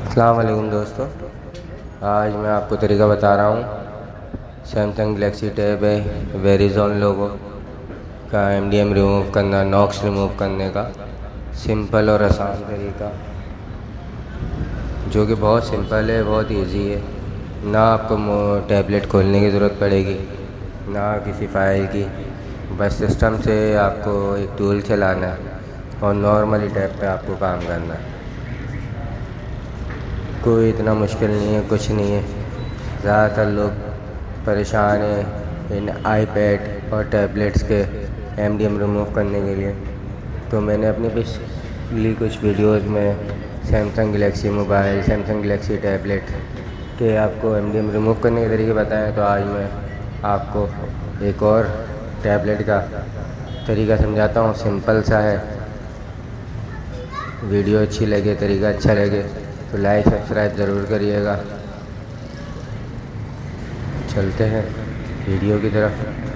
अस्सलाम वालेकुम दोस्तों, आज मैं आपको तरीका बता रहा हूँ सैमसंग गैलेक्सी टैब है वेरिजोन लोगो का एमडीएम रिमूव करना, नॉक्स रिमूव करने का सिंपल और आसान तरीका, जो कि बहुत सिंपल है, बहुत इजी है। ना आपको टैबलेट खोलने की ज़रूरत पड़ेगी, ना किसी फाइल की, बस सिस्टम से आपको एक टूल चलाना है और नॉर्मली टैब पे आपको काम करना है। कोई इतना मुश्किल नहीं है, कुछ नहीं है। ज़्यादातर लोग परेशान हैं इन आईपैड और टैबलेट्स के एमडीएम रिमूव करने के लिए। तो मैंने अपनी पिछली कुछ वीडियोस में Samsung Galaxy mobile, Samsung Galaxy tablet के आपको एमडीएम रिमूव करने के तरीके बताएं, तो आज मैं आपको एक और टैबलेट का तरीका समझाता हूँ। सिंपल सा है। वीडियो अच्छी लगे, तरीका अच्छा लगे तो लाइक सब्सक्राइब ज़रूर करिएगा। चलते हैं वीडियो की तरफ।